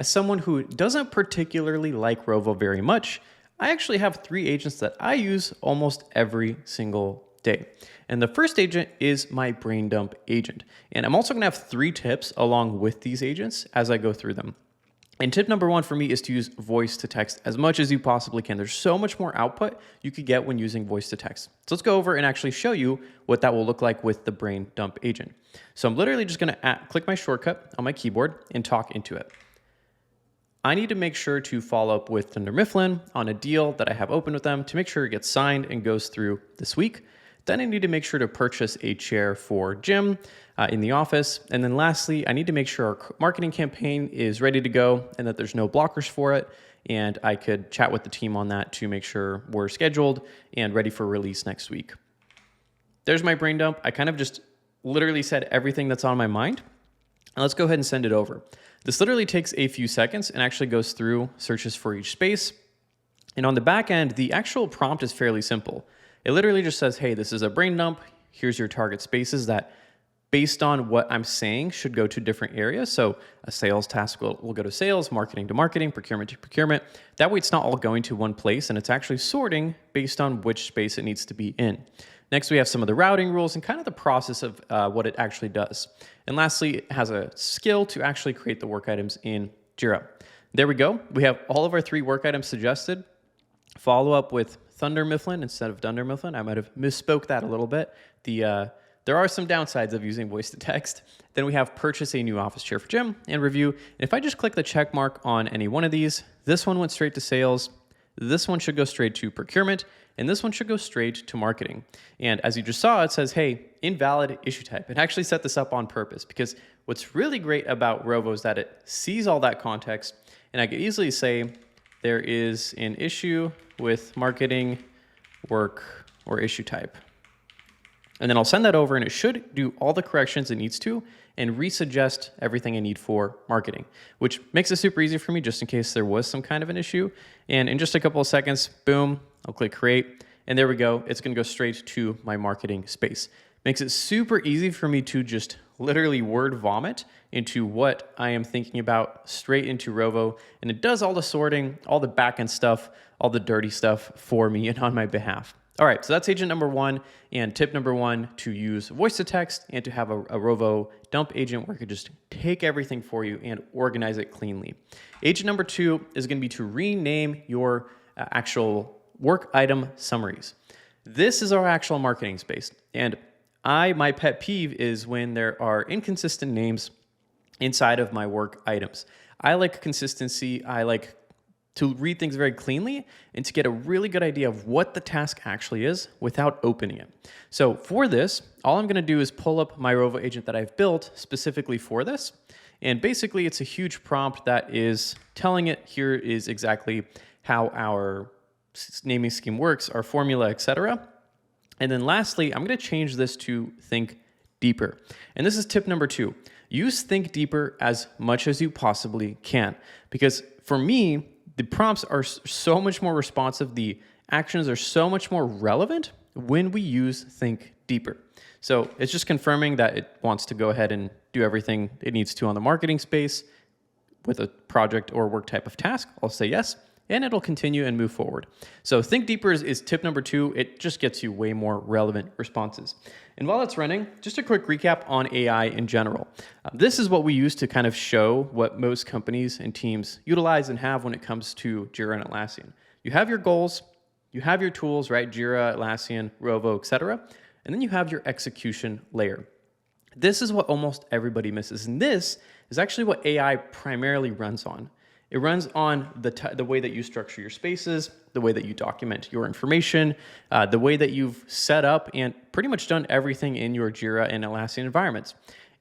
as someone who doesn't particularly like Rovo very much, I actually have 3 agents that I use almost every single day. And the first agent is my brain dump agent. And I'm also gonna have 3 tips along with these agents as I go through them. And tip number 1 for me is to use voice to text as much as you possibly can. There's so much more output you could get when using voice to text. So let's go over and actually show you what that will look like with the brain dump agent. So I'm literally just gonna click my shortcut on my keyboard and talk into it. I need to make sure to follow up with Dunder Mifflin on a deal that I have open with them to make sure it gets signed and goes through this week. Then I need to make sure to purchase a chair for Jim in the office. And then lastly, I need to make sure our marketing campaign is ready to go and that there's no blockers for it. And I could chat with the team on that to make sure we're scheduled and ready for release next week. There's my brain dump. I kind of just literally said everything that's on my mind. And let's go ahead and send it over. This literally takes a few seconds and actually goes through, searches for each space. And on the back end, the actual prompt is fairly simple. It literally just says, hey, this is a brain dump. Here's your target spaces that, based on what I'm saying, should go to different areas. So a sales task will go to sales, marketing to marketing, procurement to procurement. That way it's not all going to one place and it's actually sorting based on which space it needs to be in. Next, we have some of the routing rules and kind of the process of what it actually does. And lastly, it has a skill to actually create the work items in Jira. There we go. We have all of our 3 work items suggested. Follow up with Thunder Mifflin instead of Dunder Mifflin. I might have misspoke that a little bit. There are some downsides of using voice to text. Then we have purchase a new office chair for Jim and review. And if I just click the check mark on any one of these, this one went straight to sales. This one should go straight to procurement. And this one should go straight to marketing. And as you just saw, it says, hey, invalid issue type. It actually set this up on purpose because what's really great about Rovo is that it sees all that context. And I could easily say, there is an issue with marketing work or issue type. And then I'll send that over and it should do all the corrections it needs to and resuggest everything I need for marketing, which makes it super easy for me just in case there was some kind of an issue. And in just a couple of seconds, boom, I'll click create. And there we go. It's going to go straight to my marketing space. Makes it super easy for me to just literally word vomit into what I am thinking about straight into Rovo. And it does all the sorting, all the backend stuff, all the dirty stuff for me and on my behalf. All right, so that's agent number 1 and tip number 1 to use voice to text and to have a Rovo dump agent where it could just take everything for you and organize it cleanly. Agent number 2 is going to be to rename your actual work item summaries. This is our actual marketing space. And my pet peeve is when there are inconsistent names inside of my work items. I like consistency. I like to read things very cleanly and to get a really good idea of what the task actually is without opening it. So for this, all I'm going to do is pull up my Rovo agent that I've built specifically for this. And basically, it's a huge prompt that is telling it here is exactly how our naming scheme works, our formula, etc. And then lastly, I'm going to change this to think deeper. And this is tip number 2. Use think deeper as much as you possibly can. Because for me, the prompts are so much more responsive. The actions are so much more relevant when we use think deeper. So it's just confirming that it wants to go ahead and do everything it needs to on the marketing space with a project or work type of task. I'll say yes, and it'll continue and move forward. So think deeper is tip number 2. It just gets you way more relevant responses. And while it's running, just a quick recap on AI in general. This is what we use to kind of show what most companies and teams utilize and have when it comes to Jira and Atlassian. You have your goals, you have your tools, right? Jira, Atlassian, Rovo, etc. And then you have your execution layer. This is what almost everybody misses. And this is actually what AI primarily runs on. It runs on the way that you structure your spaces, the way that you document your information, the way that you've set up and pretty much done everything in your Jira and Atlassian environments.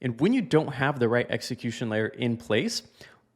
And when you don't have the right execution layer in place,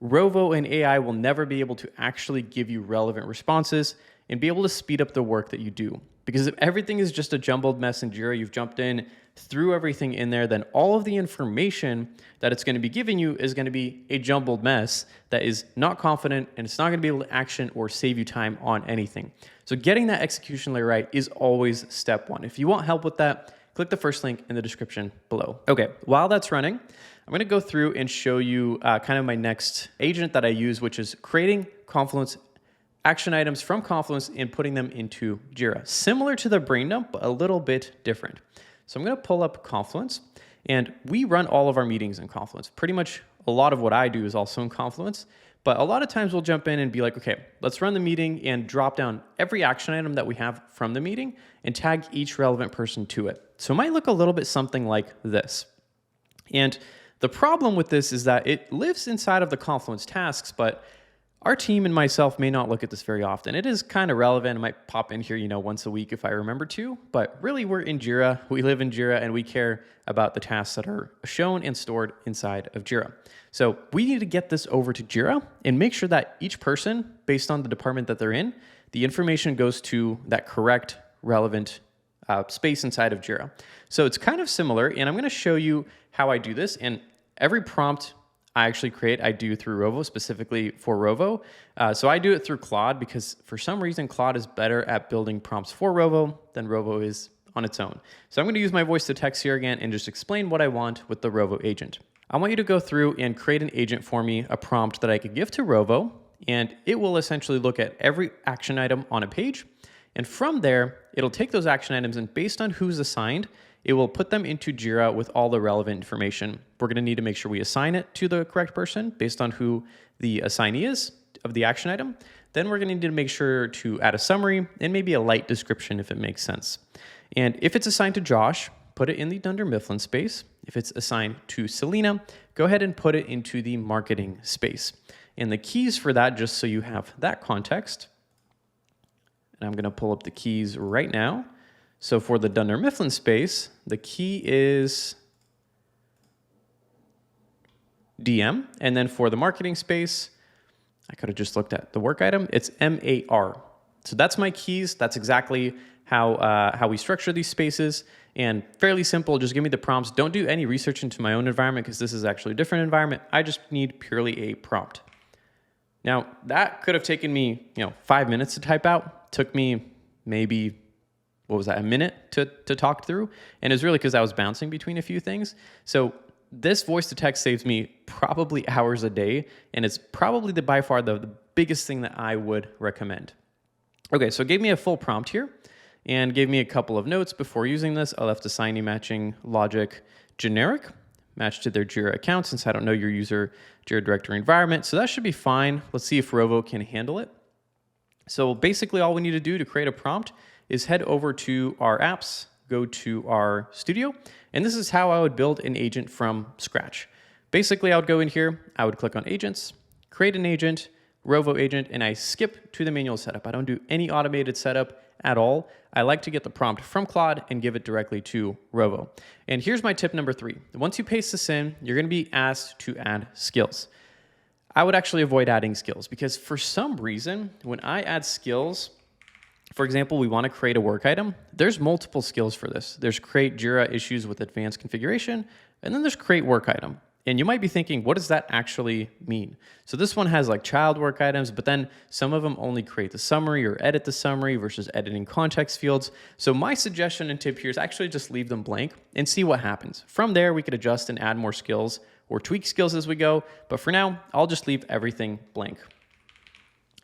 Rovo and AI will never be able to actually give you relevant responses and be able to speed up the work that you do. Because if everything is just a jumbled mess in Jira, you've jumped in, threw everything in there, then all of the information that it's going to be giving you is going to be a jumbled mess that is not confident, and it's not going to be able to action or save you time on anything. So getting that execution layer right is always step 1. If you want help with that, click the first link in the description below. Okay, while that's running, I'm going to go through and show you kind of my next agent that I use, which is creating Confluence action items from Confluence and putting them into Jira. Similar to the brain dump, but a little bit different. So I'm going to pull up Confluence, and we run all of our meetings in Confluence. Pretty much a lot of what I do is also in Confluence, but a lot of times we'll jump in and be like, okay, let's run the meeting and drop down every action item that we have from the meeting and tag each relevant person to it. So it might look a little bit something like this. And the problem with this is that it lives inside of the Confluence tasks, but our team and myself may not look at this very often. It is kind of relevant. It might pop in here, once a week if I remember to, but really we're in Jira. We live in Jira and we care about the tasks that are shown and stored inside of Jira. So we need to get this over to Jira and make sure that each person, based on the department that they're in, the information goes to that correct, relevant space inside of Jira. So it's kind of similar, and I'm going to show you how I do this. And every prompt I actually create, I do through Rovo, specifically for Rovo. So I do it through Claude because for some reason, Claude is better at building prompts for Rovo than Rovo is on its own. So I'm going to use my voice to text here again and just explain what I want with the Rovo agent. I want you to go through and create an agent for me, a prompt that I could give to Rovo, and it will essentially look at every action item on a page. And from there, it'll take those action items and based on who's assigned, it will put them into Jira with all the relevant information. We're going to need to make sure we assign it to the correct person based on who the assignee is of the action item. Then we're going to need to make sure to add a summary and maybe a light description if it makes sense. And if it's assigned to Josh, put it in the Dunder Mifflin space. If it's assigned to Selena, go ahead and put it into the marketing space. And the keys for that, just so you have that context, and I'm going to pull up the keys right now. So for the Dunder Mifflin space, the key is DM. And then for the marketing space, I could have just looked at the work item. It's MAR. So that's my keys. That's exactly how we structure these spaces. And fairly simple, just give me the prompts. Don't do any research into my own environment because this is actually a different environment. I just need purely a prompt. Now, that could have taken me 5 minutes to type out. Took me maybe a minute to talk through. And it's really because I was bouncing between a few things. So this voice to text saves me probably hours a day. And it's probably by far the biggest thing that I would recommend. Okay, so it gave me a full prompt here and gave me a couple of notes before using this. I left assignee matching logic generic, matched to their Jira account since I don't know your user Jira directory environment. So that should be fine. Let's see if Rovo can handle it. So basically all we need to do to create a prompt is head over to our apps, go to our studio, and this is how I would build an agent from scratch. Basically, I would go in here, I would click on agents, create an agent, Rovo agent, and I skip to the manual setup. I don't do any automated setup at all. I like to get the prompt from Claude and give it directly to Rovo. And here's my tip number 3. Once you paste this in, you're going to be asked to add skills. I would actually avoid adding skills because for some reason, when I add skills, for example, we want to create a work item. There's multiple skills for this. There's create Jira issues with advanced configuration, and then there's create work item. And you might be thinking, what does that actually mean? So this one has like child work items, but then some of them only create the summary or edit the summary versus editing context fields. So my suggestion and tip here is actually just leave them blank and see what happens. From there, we could adjust and add more skills or tweak skills as we go. But for now, I'll just leave everything blank.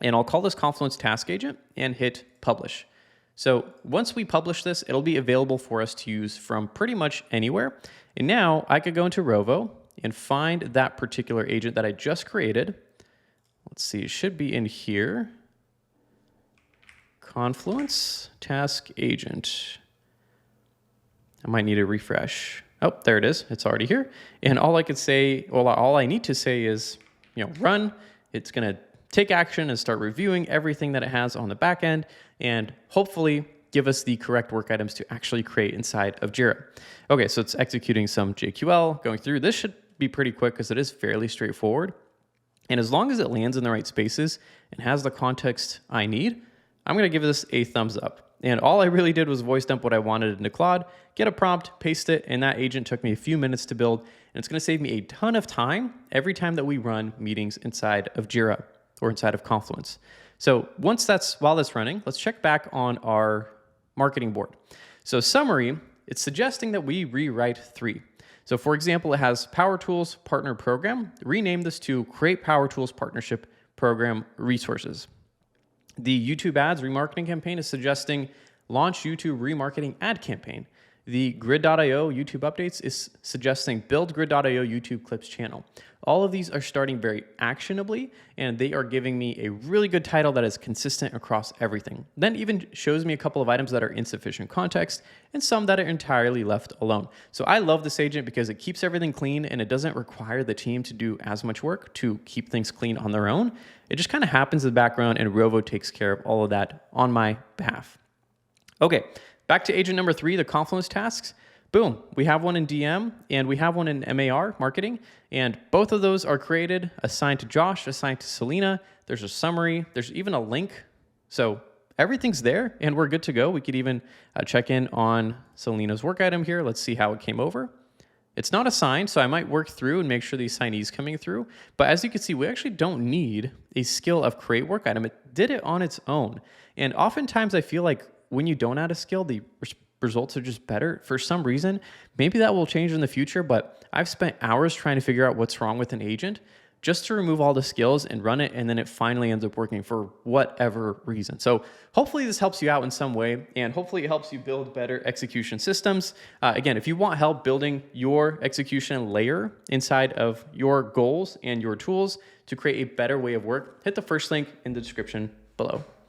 And I'll call this Confluence task agent and hit publish. So once we publish this, it'll be available for us to use from pretty much anywhere. And now I could go into Rovo and find that particular agent that I just created. Let's see, it should be in here. Confluence task agent. I might need a refresh. Oh, there it is. It's already here. And all I could say, well, all I need to say is, run. It's going to take action and start reviewing everything that it has on the back end and hopefully give us the correct work items to actually create inside of Jira. Okay, so it's executing some JQL, going through. This should be pretty quick because it is fairly straightforward. And as long as it lands in the right spaces and has the context I need, I'm going to give this a thumbs up. And all I really did was voice dump what I wanted into Claude, get a prompt, paste it, and that agent took me a few minutes to build. And it's going to save me a ton of time every time that we run meetings inside of Jira or inside of Confluence. So while that's running, let's check back on our marketing board. So summary, it's suggesting that we rewrite 3. So for example, it has Power Tools Partner Program. Rename this to Create Power Tools Partnership Program Resources. The YouTube ads remarketing campaign is suggesting launch YouTube remarketing ad campaign. The Grid.io YouTube updates is suggesting build Grid.io YouTube clips channel. All of these are starting very actionably, and they are giving me a really good title that is consistent across everything. Then even shows me a couple of items that are insufficient context and some that are entirely left alone. So I love this agent because it keeps everything clean and it doesn't require the team to do as much work to keep things clean on their own. It just kind of happens in the background, and Rovo takes care of all of that on my behalf. Okay, back to agent number 3, the Confluence tasks. Boom, we have one in DM and we have one in MAR, marketing, and both of those are created, assigned to Josh, assigned to Selena. There's a summary, there's even a link. So everything's there and we're good to go. We could even check in on Selena's work item here. Let's see how it came over. It's not assigned, so I might work through and make sure the assignee is coming through. But as you can see, we actually don't need a skill of create work item. It did it on its own. And oftentimes I feel like when you don't add a skill, the results are just better for some reason. Maybe that will change in the future, but I've spent hours trying to figure out what's wrong with an agent just to remove all the skills and run it, and then it finally ends up working for whatever reason. So hopefully this helps you out in some way, and hopefully it helps you build better execution systems. Again, if you want help building your execution layer inside of your goals and your tools to create a better way of work, hit the first link in the description below.